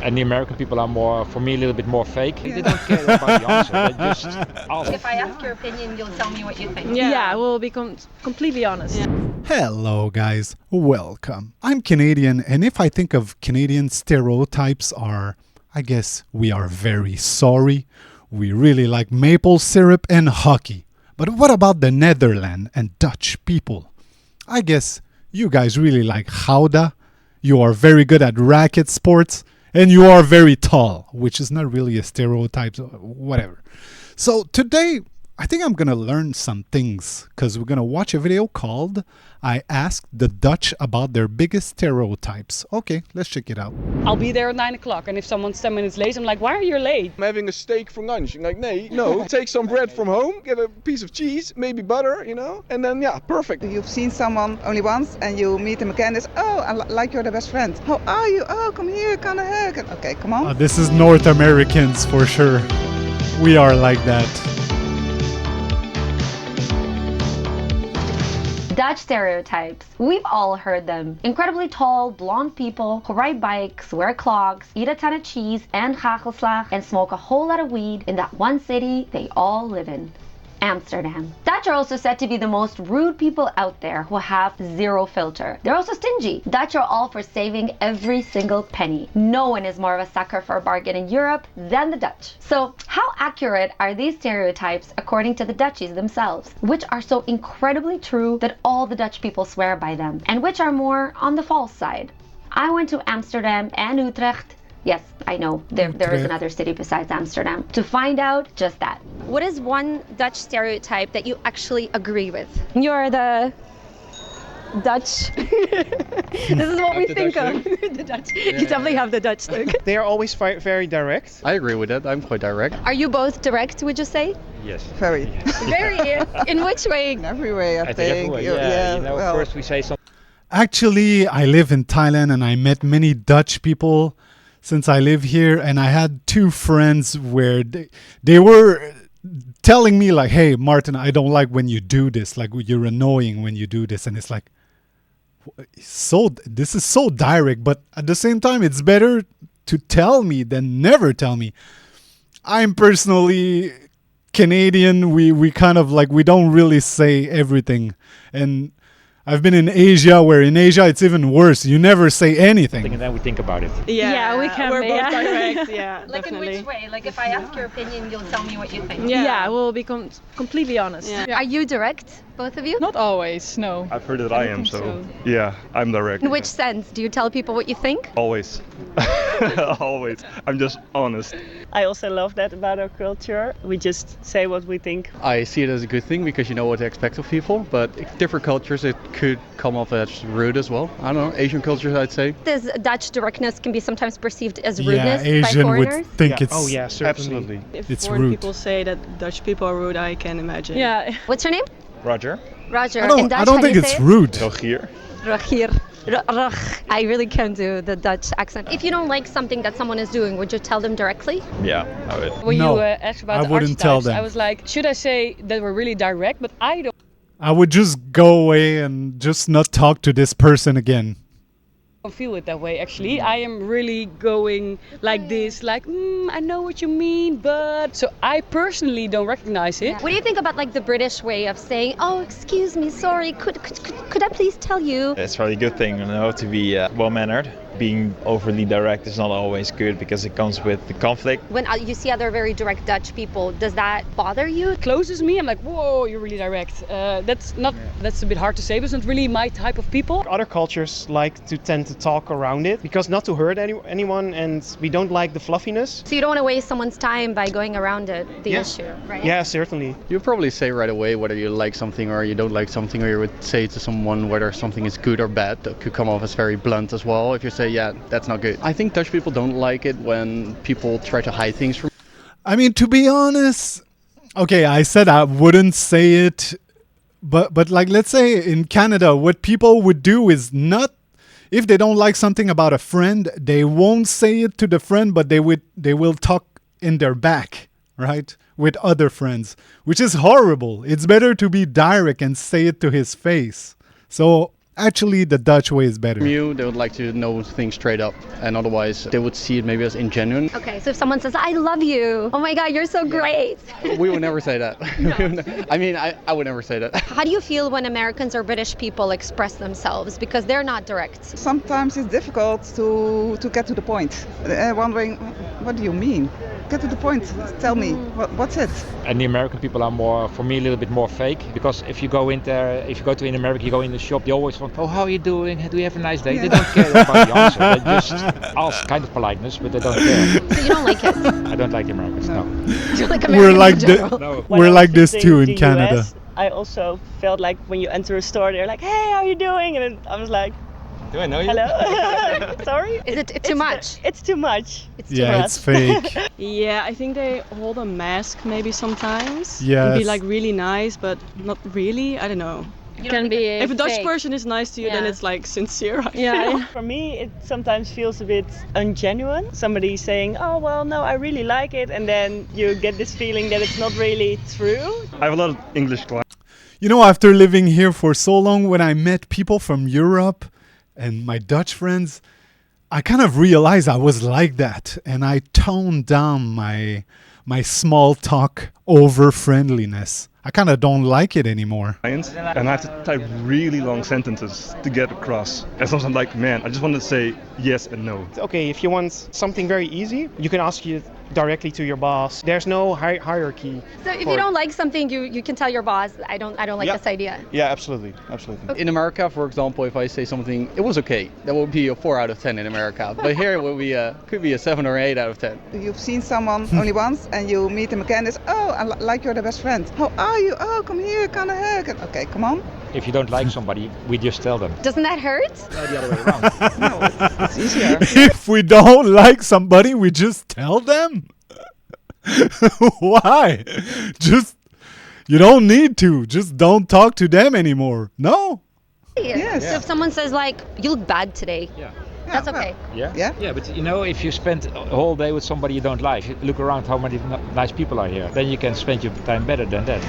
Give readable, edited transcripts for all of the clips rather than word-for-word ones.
And the American people are more, for me, a little bit more fake. They don't care about the answer. They just ask. If I ask your opinion, you'll tell me what you think. Yeah, we'll be completely honest. Yeah. Hello guys, welcome. I'm Canadian, and if I think of Canadian stereotypes are, I guess we are very sorry, we really like maple syrup and hockey. But what about the Netherlands and Dutch people? I guess you guys really like Gouda, you are very good at racket sports, and you are very tall, which is not really a stereotype, whatever. So today, I think I'm going to learn some things because we're going to watch a video called I Asked the Dutch About Their Biggest Stereotypes. Okay, let's check it out. I'll be there at 9 o'clock, and if someone's 10 minutes late, I'm like, why are you late? I'm having a steak for lunch. I'm like, no, take some bread from home, get a piece of cheese, maybe butter, and then, yeah, perfect. You've seen someone only once and you meet them again. It's, like you're the best friend. How are you? Oh, come here, kind of hug. Okay, come on. This is North Americans for sure. We are like that. Dutch stereotypes. We've all heard them. Incredibly tall, blonde people who ride bikes, wear clogs, eat a ton of cheese and hagelslag, and smoke a whole lot of weed in that one city they all live in. Amsterdam. Dutch are also said to be the most rude people out there who have zero filter. They're also stingy. Dutch are all for saving every single penny. No one is more of a sucker for a bargain in Europe than the Dutch. So how accurate are these stereotypes according to the Dutchies themselves? Which are so incredibly true that all the Dutch people swear by them? And which are more on the false side? I went to Amsterdam and Utrecht. Yes, I know, there is another city besides Amsterdam. To find out just that. What is one Dutch stereotype that you actually agree with? You're the Dutch. This is what we think of. The Dutch. You definitely have the Dutch look. They are always very direct. I agree with that. I'm quite direct. Are you both direct, would you say? Yes. Very. Very. In which way? In every way, I think. Every way, yeah. First we say something. Actually, I live in Thailand and I met many Dutch people since I live here, and I had two friends where they were telling me like, hey, Martin, I don't like when you do this. Like, you're annoying when you do this. And it's like, this is so direct, but at the same time, it's better to tell me than never tell me. I'm personally Canadian. We kind of like, we don't really say everything. And I've been in Asia, where in Asia it's even worse. You never say anything. And then we think about it. Yeah, we can. We're both direct. Yeah, Like definitely. in which way? Like if I ask your opinion, you'll tell me what you think. Yeah, we'll be completely honest. Are you direct, both of you? Not always, no. I've heard that I am, so yeah, I'm direct. In which sense? Do you tell people what you think? Always. Always. I'm just honest. I also love that about our culture. We just say what we think. I see it as a good thing because you know what to expect of people, but in different cultures it could come off as rude as well. I don't know, Asian cultures I'd say. This Dutch directness can be sometimes perceived as rudeness by Asian foreigners. would think it's... Oh yeah, certainly. Absolutely. If It's foreign rude. people say that Dutch people are rude, I can imagine. Yeah. What's your name? Roger. Roger. I In Dutch, don't how think do you it's say it? rude. Rogier. Rogier. I really can't do the Dutch accent. If you don't like something that someone is doing, would you tell them directly? Yeah, I would. When No, you asked about I the wouldn't tell archetypes, them. I was like, should I say that we're really direct? But I don't. I would just go away and just not talk to this person again. Feel it that way actually. I am really going like this, like I know what you mean, but so I personally don't recognize it. What do you think about like the British way of saying, oh, excuse me, sorry, could I please tell you? It's probably a good thing, to be well-mannered. Being overly direct is not always good because it comes with the conflict. When you see other very direct Dutch people, does that bother you? It closes me. I'm like, whoa, you're really direct. That's a bit hard to say, but it's not really my type of people. Other cultures like to tend to talk around it because not to hurt anyone, and we don't like the fluffiness. So you don't want to waste someone's time by going around the issue, right? Yeah, certainly. You probably say right away whether you like something or you don't like something, or you would say to someone whether something is good or bad. That could come off as very blunt as well if you say, yeah, that's not good. I think Dutch people don't like it when people try to hide things from. I mean, to be honest, okay, I said I wouldn't say it, but like, let's say in Canada, what people would do is not, if they don't like something about a friend, they won't say it to the friend, but they will talk in their back, right, with other friends, which is horrible. It's better to be direct and say it to his face. So Actually, the Dutch way is better. You, they would like to know things straight up, and otherwise they would see it maybe as ingenuine. Okay, so if someone says, I love you, oh my God, you're so great. We would never say that. I mean, I would never say that. How do you feel when Americans or British people express themselves? Because they're not direct. Sometimes it's difficult to get to the point. Wondering, what do you mean? Get to the point. Tell me, what's it? And the American people are more, for me, a little bit more fake. Because if you go in there, if you go to in America, you go in the shop, they always want, oh, how are you doing? Do you have a nice day? They don't care about the answer. They just ask kind of politeness, but they don't care. So you don't like it? I don't like the Americans, no. Do you like Americans in general? No. When We're I was like this visiting too in the Canada. US, I also felt like when you enter a store, they're like, hey, how are you doing? And then I was like, Do I know you? hello? Sorry? Is it too much? It's too much. It's too Yeah, much. it's fake. Yeah, I think they hold a mask maybe sometimes. And Yes. be like really nice, but not really. I don't know. You can be If a Dutch fake. person is nice to you, then Yeah. it's like sincere. I Yeah, feel. for me, it sometimes feels a bit ungenuine. Somebody saying, oh, well, no, I really like it. And then you get this feeling that it's not really true. I have a lot of English class. You know, after living here for so long, when I met people from Europe and my Dutch friends, I kind of realized I was like that. And I toned down my small talk over friendliness. I kind of don't like it anymore. And I have to type really long sentences to get across. And sometimes I'm like, man, I just want to say yes and no. Okay, if you want something very easy, you can ask it directly to your boss. There's no hierarchy. So if you don't like something, you can tell your boss, I don't like Yeah. this idea. Yeah, absolutely. In America, for example, if I say something, it was okay, that would be a 4 out of 10 in America. But here it would be could be a 7 or 8 out of 10. You've seen someone only once and you meet him again. It's, oh, like you're the best friend. How are you? Oh, come here, kind of hug. Okay, come on. If you don't like somebody, we just tell them. Doesn't that hurt? No, the other way around. No, it's easier. If we don't like somebody, we just tell them. Why? Just, you don't need to. Just don't talk to them anymore. No? Yes. So if someone says like, you look bad today, Yeah. that's okay. Yeah? Yeah. Yeah, but you know, if you spend a whole day with somebody you don't like, look around how many nice people are here. Then you can spend your time better than that.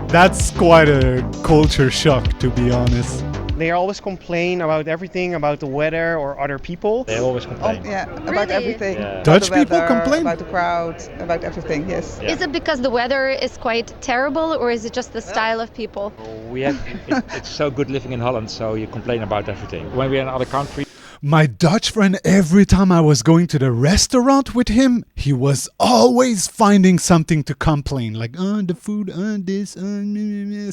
That's quite a culture shock, to be honest. They always complain about everything, about the weather or other people. They always Oh, complain. yeah, about Really? everything. Yeah. About Dutch the people weather, complain? about the crowd, about everything, yes. Yeah. Is it because the weather is quite terrible, or is it just the style of people? We have, it's so good living in Holland, so you complain about everything. When we're in other countries, My Dutch friend, every time I was going to the restaurant with him, he was always finding something to complain. Like, the food, this,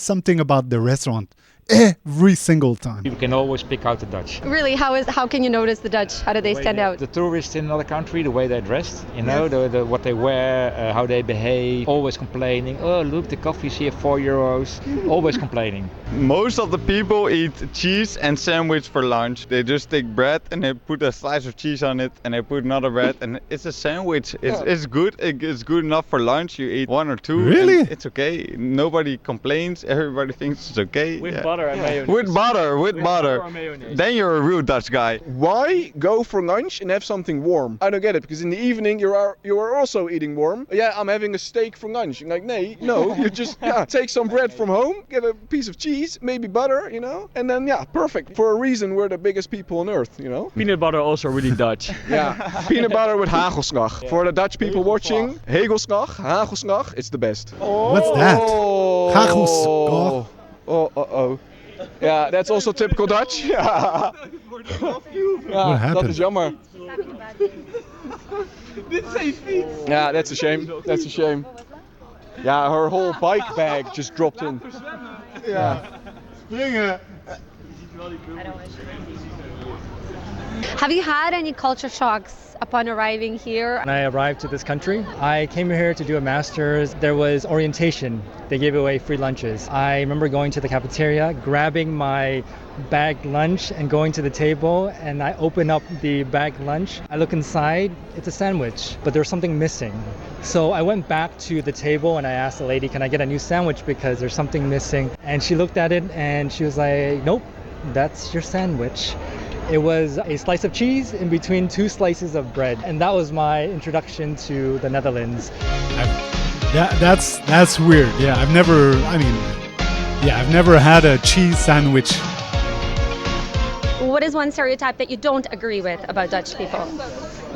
something about the restaurant. Every single time. you can always pick out the Dutch. Really, how can you notice the Dutch? How do they stand out? The tourists in another country, the way they're dressed, you know, the what they wear, how they behave, always complaining. Oh, look, the coffee's here, €4. Always complaining. Most of the people eat cheese and sandwich for lunch. They just take bread and they put a slice of cheese on it and they put another bread and it's a sandwich. It's good. It's good enough for lunch. You eat 1 or 2. Really? And it's okay. Nobody complains. Everybody thinks it's okay. With butter and mayonnaise. With butter. Or mayonnaise. Then you're a real Dutch guy. Why go for lunch and have something warm? I don't get it, because in the evening you are also eating warm. Yeah, I'm having a steak for lunch. You're like, no, you just take some bread from home, get a piece of cheese, maybe butter, you know, and then perfect. For a reason, we're the biggest people on earth, you know. Peanut butter also really Dutch. Yeah, peanut butter with hagelslag. For the Dutch people watching, hagelslag, hagelslag, it's the best. What's that? Hagelslag. Oh. Yeah, that's also typical Dutch. Ja, What happened? dat is jammer. Yeah, that's a shame. That's a shame. Yeah, her whole bike bag just dropped in. Yeah. Have you had any culture shocks upon arriving here? When I arrived to this country, I came here to do a master's. There was orientation. They gave away free lunches. I remember going to the cafeteria, grabbing my bagged lunch and going to the table, and I open up the bagged lunch. I look inside, it's a sandwich, but there's something missing. So I went back to the table and I asked the lady, can I get a new sandwich because there's something missing? And she looked at it and she was like, nope, that's your sandwich. It was a slice of cheese in between 2 slices of bread. And that was my introduction to the Netherlands. That's weird. Yeah, Yeah, I've never had a cheese sandwich. What is one stereotype that you don't agree with about Dutch people?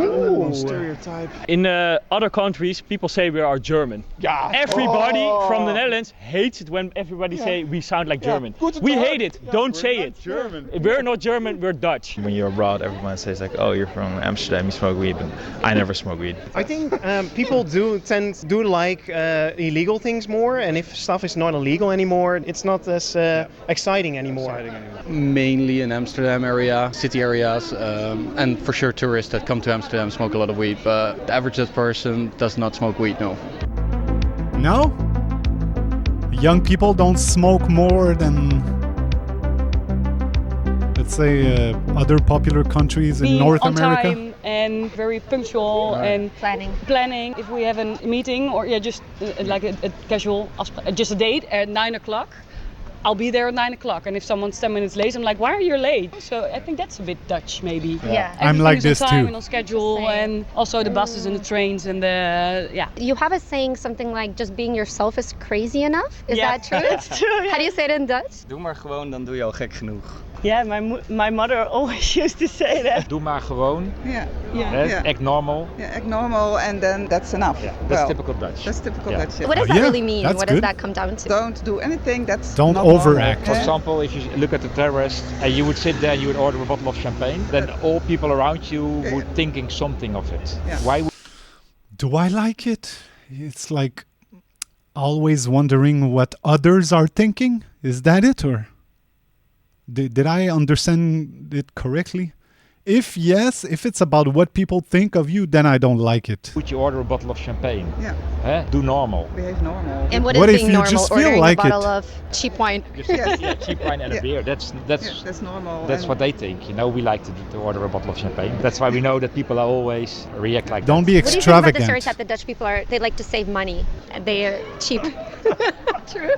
Ooh, stereotype. In other countries, people say we are German. Yeah. Everybody from the Netherlands hates it when everybody say we sound like German. We hate it. Don't say it. German. We're not German. We're Dutch. When you're abroad, everyone says like, "Oh, you're from Amsterdam, you smoke weed," but I never smoke weed. I think people do like illegal things more, and if stuff is not illegal anymore, it's not as exciting anymore. Mainly in Amsterdam area, city areas, and for sure tourists that come to Amsterdam smoke a lot of weed, but the average Dutch person does not smoke weed, no. No? Young people don't smoke more than, let's say, other popular countries in Being North on America? time and very punctual and planning. If we have a meeting or just like a casual, just a date at 9 o'clock, I'll be there at 9 o'clock. And if someone's 10 minutes late, I'm like, why are you late? So I think that's a bit Dutch, maybe. Yeah. I'm like this on time too. and on schedule, and also the buses and the trains and the You have a saying something like just being yourself is crazy enough. Is that true? That's true. Yeah. How do you say it in Dutch? Doe maar gewoon, dan doe je al gek genoeg. Yeah, my mother always used to say that. Doe maar gewoon. Yeah. Act normal. Yeah, act normal, and then that's enough. Yeah, that's typical Dutch. That's typical Yeah. Dutch. Yeah. What does that really mean? What does that come down to? Don't do anything that's Don't not overact. normal. For example, if you look at the terrorist and you would sit there and you would order a bottle of champagne, then all people around you would thinking something of it. Yeah. Why would Do I like it? It's like always wondering what others are thinking. Is that it, or did I understand it correctly? If yes, if it's about what people think of you, then I don't like it. would you order a bottle of champagne? Yeah. Do normal. Behave normal. And what What is if being you normal? just feel Ordering like a bottle it? of cheap wine. Yeah, cheap wine and a beer. That's normal. That's what they think. You know, we like to order a bottle of champagne. That's why we know that people are always react like Don't that. be What do you think about the extravagant. stereotype that Dutch people they like to save money? They are cheap. True.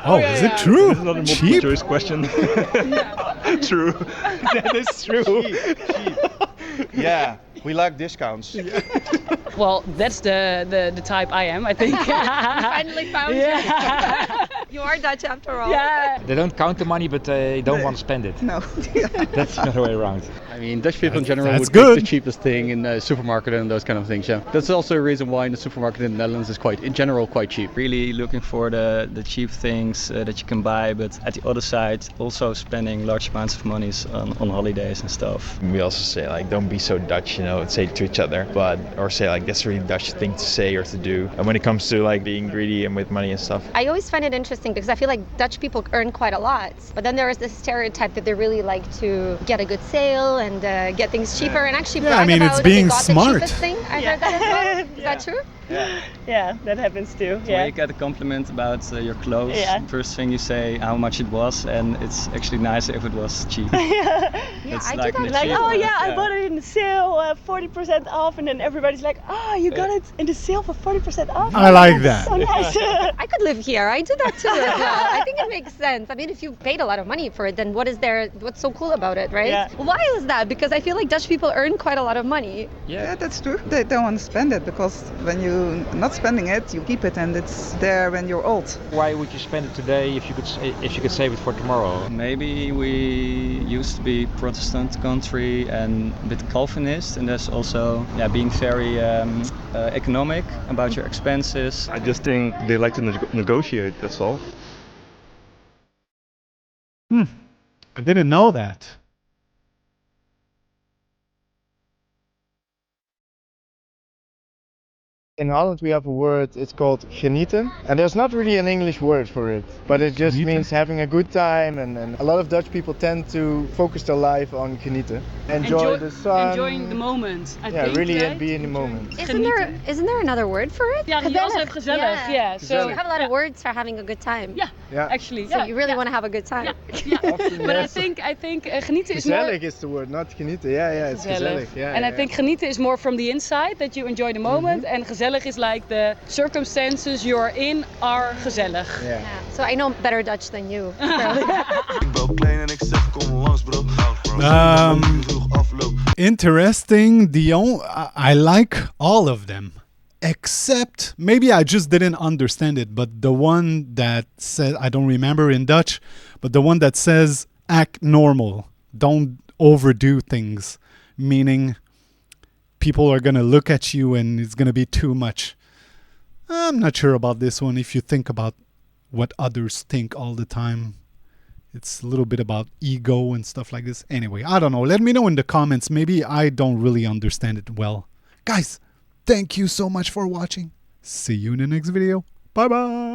Oh, is it true? This is not a multiple Cheap? choice question. True. That is true. Cheap. Yeah, we like discounts. well, that's the type I am, I think. Finally found you. You are Dutch after all. Yeah. They don't count the money, but they don't want to spend it. No. That's the other way around. I mean, Dutch people in general that's would pick good. the cheapest thing in the supermarket and those kind of things, yeah. That's also a reason why the supermarket in the Netherlands is in general quite cheap. Really looking for the cheap things that you can buy, but at the other side, also spending large amounts of money on holidays and stuff. We also say like, don't be so Dutch, say it to each other, or say like, that's a really Dutch thing to say or to do. And when it comes to like being greedy and with money and stuff. I always find it interesting because I feel like Dutch people earn quite a lot, but then there is this stereotype that they really like to get a good sale and get things cheaper and actually brag it's about being they got smart. the cheapest thing. I heard that as well. Is that true? Yeah, that happens too. So when you get a compliment about your clothes, first thing you say how much it was, and it's actually nicer if it was cheap. It's I like do that. Like, oh yeah, I Yeah. bought it in the sale, 40% off, and then everybody's like, oh, you got it in the sale for 40% off. I like That's that. So nice. I could live here. I do that too as well. I think it makes sense. I mean, if you paid a lot of money for it, then what's so cool about it, right? Yeah. Why is that? Because I feel like Dutch people earn quite a lot of money. Yeah, that's true. They don't want to spend it because when you're not spending it, you keep it and it's there when you're old. Why would you spend it today if you could save it for tomorrow? Maybe we used to be Protestant country and a bit Calvinist, and there's also being very economic about your expenses. I just think they like to negotiate, that's all. I didn't know that. In Holland we have a word, it's called genieten. And there's not really an English word for it, but it just means having a good time, and a lot of Dutch people tend to focus their life on genieten. Enjoy the sun. Enjoying the moment, I think. Really right? and be in the moment. Isn't there another word for it? Yeah, you also have gezellig. Yeah. So you have a lot of words for having a good time. Yeah. Actually. So you really want to have a good time. But I think genieten is more. Gezellig is the word, not genieten. Yeah, it's gezellig. I think genieten is more from the inside, that you enjoy the moment, and gezellig is like the circumstances you're in are gezellig. Yeah. So I know better Dutch than you. Interesting. I like all of them. Except maybe I just didn't understand it, but the one that said, I don't remember in Dutch, but the one that says act normal, don't overdo things, meaning people are going to look at you and it's going to be too much. I'm not sure about this one. If you think about what others think all the time, it's a little bit about ego and stuff like this. Anyway, I don't know. Let me know in the comments. Maybe I don't really understand it well. Guys, thank you so much for watching. See you in the next video. Bye bye.